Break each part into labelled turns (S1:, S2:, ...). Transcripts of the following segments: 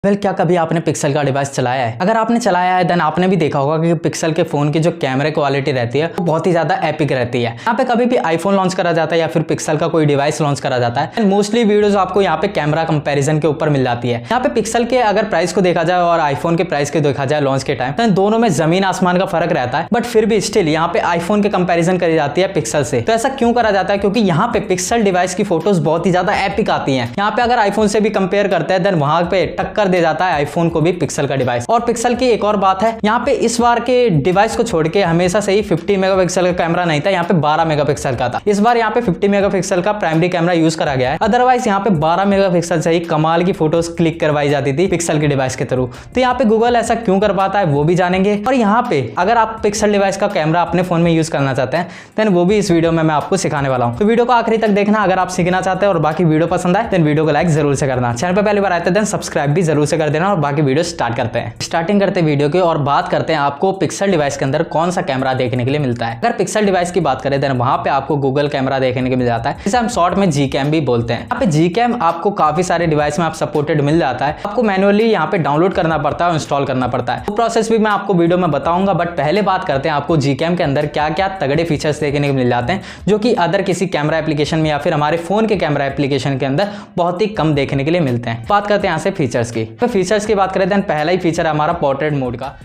S1: क्या कभी आपने पिक्सल का डिवाइस चलाया है? अगर आपने चलाया है देन आपने भी देखा होगा कि पिक्सल के फोन की जो कैमरे क्वालिटी रहती है वो बहुत ही ज्यादा एपिक रहती है। यहाँ पे कभी भी आईफोन लॉन्च करा जाता है या फिर पिक्सल का कोई डिवाइस लॉन्च करा जाता है, मोस्टली वीडियोस आपको यहाँ पे कैमरा कंपैरिजन के ऊपर मिल जाती है। यहाँ पे पिक्सल के अगर प्राइस को देखा जाए और आईफोन के प्राइस को देखा जाए लॉन्च के टाइम, तो दोनों में जमीन आसमान का फर्क रहता है, बट फिर भी स्टिल यहाँ पे आईफोन के कंपेरिजन करी जाती है पिक्सल से। तो ऐसा क्यों करा जाता है? क्योंकि यहाँ पे पिक्सल डिवाइस की फोटोज बहुत ही ज्यादा एपिक आती है। यहाँ पे अगर आईफोन से भी कंपेयर करते हैं देन वहां पे टक्कर दे जाता है आईफोन को भी पिक्सल का डिवाइस। और पिक्सल की एक और बात है, यहाँ पे इस बार के डिवाइस को छोड़ के हमेशा से ही 50 मेगापिक्सल का कैमरा नहीं था, यहाँ पे 12 मेगापिक्सल का था। इस बार यहाँ पे 50 मेगापिक्सल का प्राइमरी कैमरा यूज करा गया है, अदरवाइज यहाँ पे 12 मेगापिक्सल से ही कमाल की फोटोज क्लिक करवाई जाती थी पिक्सल के डिवाइस के थ्रू। तो यहाँ पे गूगल ऐसा क्यों कर पाता है वो भी जानेंगे। और यहाँ पे अगर आप पिक्सल डिवाइस का कैमरा अपने फोन में यूज करना चाहते हैं देन वो भी इस वीडियो में मैं आपको सिखाने वाला हूँ। तो वीडियो को आखिरी तक देखना अगर आप सीखना चाहते हैं। और बाकी वीडियो पसंद आए देन वीडियो को लाइक जरूर से करना, चैनल पर पहली बार आते हैं देन सब्सक्राइब भी जरूर से कर देना। और बाकी वीडियो स्टार्ट करते हैं। स्टार्टिंग करते हैं वीडियो की और बात करते हैं आपको पिक्सल डिवाइस के अंदर कौन सा कैमरा देखने के लिए मिलता है। अगर पिक्सल डिवाइस की बात करें देन वहां पे आपको गूगल कैमरा देखने को मिल जाता है, जिसे हम शॉर्ट में Gcam भी बोलते हैं। यहाँ पे Gcam आपको काफी सारे डिवाइस में आप सपोर्टेड मिल जाता है, आपको मैनुअली यहाँ पे डाउनलोड करना पड़ता है और इंस्टॉल करना पड़ता है। वो प्रोसेस भी मैं आपको वीडियो में बताऊंगा, बट पहले बात करते हैं आपको Gcam के अंदर क्या क्या तगड़े फीचर्स देखने को मिल जाते हैं जो कि अदर किसी कैमरा एप्लीकेशन में या फिर हमारे फोन के कैमरा एप्लीकेशन के अंदर बहुत ही कम देखने के लिए मिलते हैं। बात करते हैं यहाँ से फीचर्स की। तो फीचर्स की बात करें देन पहला ही फीचर है हमारा पोर्ट्रेट मोड का।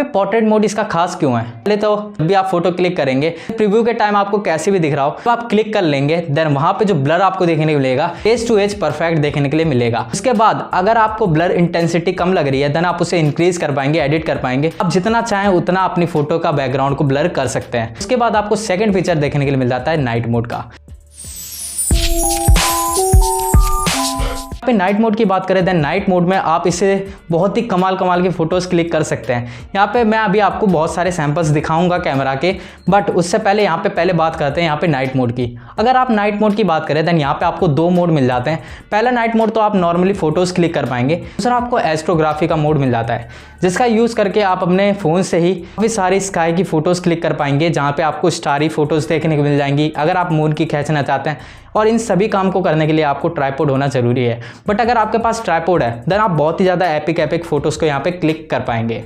S1: पोर्ट्रेट मोड इसका खास क्यों है? पहले तो जब भी आप फोटो क्लिक करेंगे प्रीव्यू के टाइम आपको कैसे भी दिख रहा हो तो आप क्लिक कर लेंगे देन वहां पे जो ब्लर आपको देखने को मिलेगा एज टू एज परफेक्ट देखने के लिए मिलेगा। उसके बाद अगर आपको ब्लर इंटेंसिटी कम लग रही है देन आप उसे इंक्रीज कर पाएंगे, एडिट कर पाएंगे। आप जितना चाहें उतना अपनी फोटो का बैकग्राउंड को ब्लर कर सकते हैं। उसके बाद आपको सेकंड फीचर देखने के लिए मिल जाता है नाइट मोड का। नाइट मोड की बात करें देन नाइट मोड में आप इसे बहुत ही कमाल की फोटोज क्लिक कर सकते हैं। यहाँ पे मैं अभी आपको बहुत सारे सैंपल्स दिखाऊंगा कैमरा के, बट उससे पहले यहाँ पे पहले बात करते हैं यहाँ पे नाइट मोड की। अगर आप नाइट मोड की बात करें देन यहाँ पे आपको दो मोड मिल जाते हैं। पहला नाइट मोड तो आप नॉर्मली फोटोज क्लिक कर पाएंगे, दूसरा आपको एस्ट्रोग्राफी का मोड मिल जाता है जिसका यूज करके आप अपने फोन से ही काफी सारी स्काई की फोटोज क्लिक कर पाएंगे, जहाँ पे आपको स्टारी फोटोज देखने को मिल जाएंगी। अगर आप मून की खींचना चाहते हैं, और इन सभी काम को करने के लिए आपको ट्राइपॉड होना जरूरी है, बट अगर आपके पास ट्राइपॉड है देन आप बहुत ही ज्यादा एपिक फोटोज को यहाँ पे क्लिक कर पाएंगे।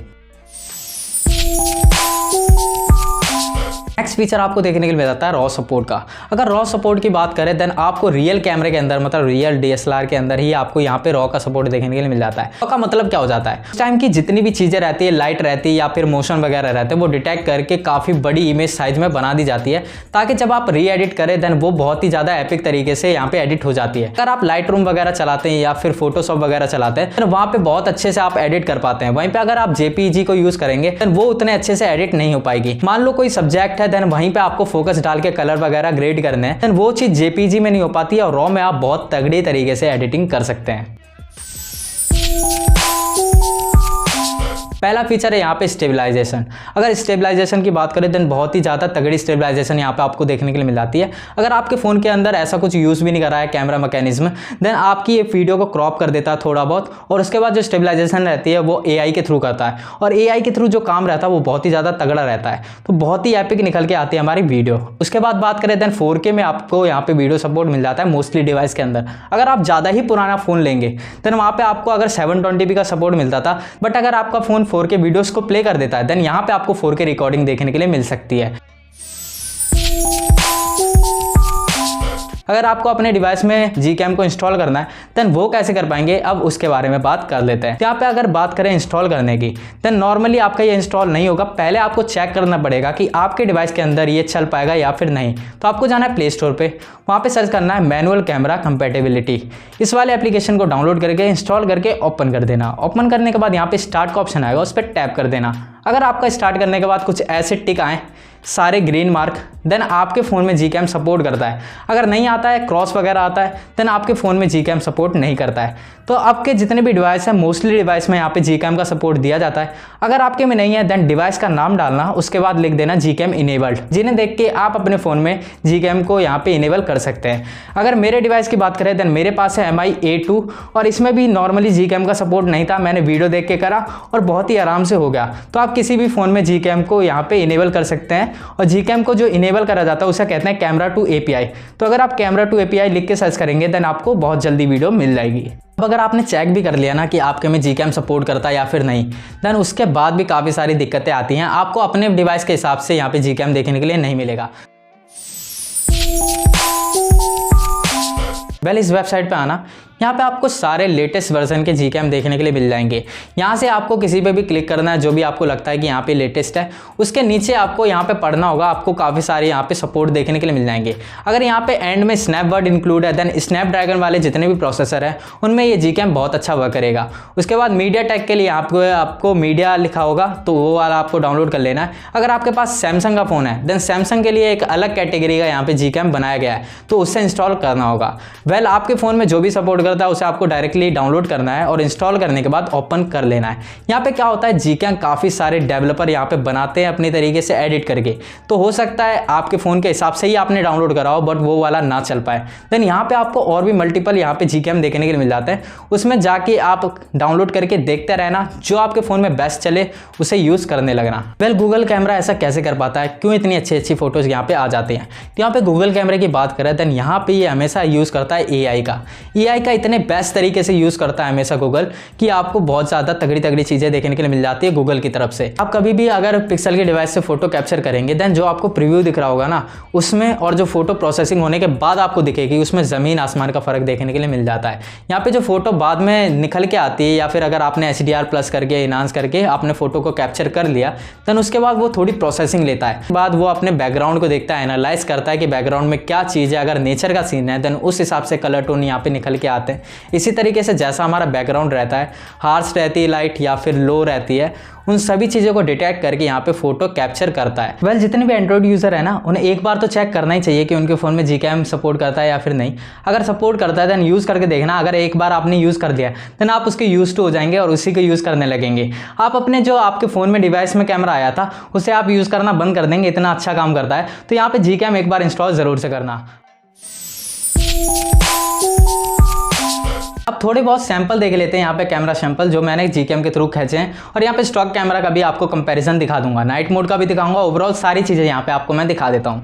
S1: नेक्स्ट फीचर आपको देखने के लिए मिल जाता है रॉ सपोर्ट का। अगर रॉ सपोर्ट की बात करें देन आपको रियल कैमरे के अंदर मतलब रियल DSLR के अंदर ही आपको यहाँ पे रॉ का सपोर्ट देखने के लिए मिल जाता है। रॉ का मतलब क्या हो जाता है? उस टाइम की जितनी भी चीजें रहती है, लाइट रहती है या फिर मोशन वगैरह रहते हैं, वो डिटेक्ट करके काफी बड़ी इमेज साइज में बना दी जाती है ताकि जब आप री एडिट करें देन वो बहुत ही ज्यादा एपिक तरीके से यहाँ पे एडिट हो जाती है। अगर आप Lightroom वगैरह चलाते हैं या फिर फोटोशॉप वगैरह चलाते हैं तो वहाँ पे बहुत अच्छे से आप एडिट कर पाते हैं। वहीं पे अगर आप JPEG को यूज करेंगे देन वो उतने अच्छे से एडिट नहीं हो पाएगी। मान लो कोई सब्जेक्ट है देन वहीं पे आपको फोकस डाल के कलर वगैरह ग्रेड करने हैं, वो चीज JPEG में नहीं हो पाती है और रॉ में आप बहुत तगड़े तरीके से एडिटिंग कर सकते हैं। पहला फीचर है यहाँ पे स्टेबलाइजेशन। अगर स्टेबलाइजेशन की बात करें देन बहुत ही ज़्यादा तगड़ी स्टेबलाइजेशन यहाँ पे आपको देखने के लिए मिल जाती है। अगर आपके फ़ोन के अंदर ऐसा कुछ यूज़ भी नहीं कर रहा है कैमरा मैकेनिज्म देन आपकी ये वीडियो को क्रॉप कर देता है थोड़ा बहुत, और उसके बाद जो स्टेबलाइजेशन रहती है वो AI के थ्रू करता है, और AI के थ्रू जो काम रहता है वो बहुत ही ज़्यादा तगड़ा रहता है। तो बहुत ही एपिक निकल के आती है हमारी वीडियो। उसके बाद बात करें देन 4K में आपको यहाँ पे वीडियो सपोर्ट मिल जाता है मोस्टली डिवाइस के अंदर। अगर आप ज़्यादा ही पुराना फ़ोन लेंगे देन वहाँ पे आपको अगर 720p का सपोर्ट मिलता था, बट अगर आपका फ़ोन 4K वीडियोस को प्ले कर देता है देन यहाँ पे आपको 4K रिकॉर्डिंग देखने के लिए मिल सकती है। अगर आपको अपने डिवाइस में Gcam को इंस्टॉल करना है देन वो कैसे कर पाएंगे, अब उसके बारे में बात कर लेते हैं। यहाँ पे अगर बात करें इंस्टॉल करने की देन नॉर्मली आपका ये इंस्टॉल नहीं होगा। पहले आपको चेक करना पड़ेगा कि आपके डिवाइस के अंदर ये चल पाएगा या फिर नहीं। तो आपको जाना है प्ले स्टोर पे, वहाँ पे सर्च करना है मैनुअल कैमरा कंपैटिबिलिटी। इस वाले एप्लीकेशन को डाउनलोड करके इंस्टॉल करके ओपन कर देना। ओपन करने के बाद यहाँ पे स्टार्ट का ऑप्शन आएगा, उस पर टैप कर देना। अगर आपका स्टार्ट करने के बाद कुछ ऐसे टिक आए सारे ग्रीन मार्क देन आपके फ़ोन में Gcam सपोर्ट करता है। अगर नहीं आता है, क्रॉस वगैरह आता है देन आपके फ़ोन में Gcam सपोर्ट नहीं करता है। तो आपके जितने भी डिवाइस हैं मोस्टली डिवाइस में यहाँ पे Gcam का सपोर्ट दिया जाता है। अगर आपके में नहीं है देन डिवाइस का नाम डालना, उसके बाद लिख देना Gcam इनेबल्ड, जिन्हें देख के आप अपने फ़ोन में Gcam को यहाँ पे इनेबल कर सकते हैं। अगर मेरे डिवाइस की बात करें देन मेरे पास है MI A2 और इसमें भी नॉर्मली Gcam का सपोर्ट नहीं था। मैंने वीडियो देख के करा और बहुत ही आराम से हो गया। तो आप किसी भी फ़ोन में Gcam को यहाँ पे इनेबल कर सकते हैं और Gcam को जो इनेबल करा जाता है उसे कहते हैं कैमरा टू API। तो अगर आप कैमरा टू API लिख के सर्च करेंगे देन आपको बहुत जल्दी वीडियो मिल जाएगी। अब अगर आपने चेक भी कर लिया ना कि आपके में Gcam सपोर्ट करता है या फिर नहीं, देन उसके बाद भी काफ़ी सारी दिक्कतें आती हैं। आपको अपने डिवाइस के हिसाब से यहाँ पे Gcam देखने के लिए नहीं मिलेगा। इस वेबसाइट पे आना, यहाँ पे आपको सारे लेटेस्ट वर्जन के Gcam देखने के लिए मिल जाएंगे। यहाँ से आपको किसी पे भी क्लिक करना है जो भी आपको लगता है कि यहाँ पे लेटेस्ट है। उसके नीचे आपको यहाँ पे पढ़ना होगा, आपको काफ़ी सारे यहाँ पे सपोर्ट देखने के लिए मिल जाएंगे। अगर यहाँ पे एंड में स्नैपवर्ड इंक्लूड है देन स्नैपड्रैगन वाले जितने भी प्रोसेसर है उनमें ये Gcam बहुत अच्छा वर्क करेगा। उसके बाद मीडियाटेक के लिए आपको मीडिया लिखा होगा तो वो वाला आपको डाउनलोड कर लेना है। अगर आपके पास सैमसंग का फ़ोन है देन सैमसंग के लिए एक अलग कैटेगरी का यहाँ पे Gcam बनाया गया है, तो उससे इंस्टॉल करना होगा। आपके फ़ोन में जो भी सपोर्ट करता है उसे आपको डायरेक्टली डाउनलोड करना है और इंस्टॉल करने के बाद ओपन कर लेना है। यहाँ पे क्या होता है, Gcam काफ़ी सारे डेवलपर यहाँ पे बनाते हैं अपनी तरीके से एडिट करके, तो हो सकता है आपके फ़ोन के हिसाब से ही आपने डाउनलोड करा हो बट वो वाला ना चल पाए। देन यहाँ पे आपको और भी मल्टीपल यहाँ पे Gcam देखने के लिए मिल जाते हैं, उसमें जाके आप डाउनलोड करके देखते रहना, जो आपके फ़ोन में बेस्ट चले उसे यूज़ करने लगना। गूगल कैमरा ऐसा कैसे कर पाता है, क्यों इतनी अच्छी अच्छी फोटोज़ यहाँ पे आ जाती हैं? तो यहाँ पे गूगल कैमरे की बात करें देन यहाँ पे ये हमेशा यूज़ करता है AI का इतने बेस्ट तरीके से यूज़ करता है हमेशा गूगल कि आपको बहुत ज़्यादा तगड़ी तगड़ी चीज़ें देखने के लिए मिल जाती है गूगल की तरफ से। आप कभी भी अगर पिक्सल के डिवाइस से फोटो कैप्चर करेंगे देन जो आपको प्रीव्यू दिख रहा होगा ना उसमें, और जो फोटो प्रोसेसिंग होने के बाद आपको दिखेगी उसमें ज़मीन आसमान का फ़र्क देखने के लिए मिल जाता है। यहाँ पे जो फोटो बाद में निकल के आती है या फिर अगर आपने HDR प्लस करके इनहांस करके आपने फोटो को कैप्चर कर लिया देन उसके बाद वो थोड़ी प्रोसेसिंग लेता है, बाद वो अपने बैकग्राउंड को देखता है, एनालाइज करता है कि बैकग्राउंड में क्या चीज़ है। अगर नेचर का सीन है देन उस हिसाब से कलर टोन यहाँ पे निकल के आते हैं। इसी तरीके से जैसा हमारा बैकग्राउंड रहता है, हार्श रहती है लाइट या फिर लो रहती है, उन सभी चीज़ों को डिटेक्ट करके यहाँ पे फोटो कैप्चर करता है। जितने भी एंड्रॉइड यूज़र है ना उन्हें एक बार तो चेक करना ही चाहिए कि उनके फ़ोन में Gcam सपोर्ट करता है या फिर नहीं। अगर सपोर्ट करता है देन यूज़ करके देखना। अगर एक बार आपने यूज़ कर लिया देन आप उसके यूज़ टू हो जाएंगे और उसी को यूज़ करने लगेंगे। आप अपने जो आपके फ़ोन में डिवाइस में कैमरा आया था उसे आप यूज़ करना बंद कर देंगे, इतना अच्छा काम करता है। तो यहाँ पर Gcam एक बार इंस्टॉल ज़रूर से करना। अब थोड़े बहुत सैंपल देख लेते हैं यहाँ पे कैमरा सैंपल जो मैंने Gcam के थ्रू खींचे हैं, और यहाँ पे स्टॉक कैमरा का भी आपको कंपैरिजन दिखा दूंगा, नाइट मोड का भी दिखाऊंगा, ओवरऑल सारी चीज़ें यहाँ पे आपको मैं दिखा देता हूँ।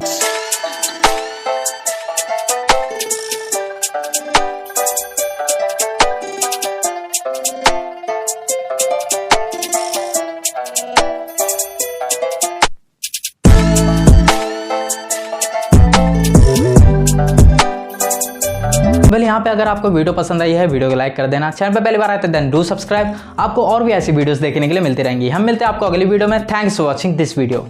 S1: यहाँ पे अगर आपको वीडियो पसंद आई है वीडियो को लाइक कर देना, चैनल पे पहली बार आए तो देन डू सब्सक्राइब। आपको और भी ऐसी वीडियोस देखने के लिए मिलती रहेंगी। हम मिलते हैं आपको अगली वीडियो में। Thanks for watching this video.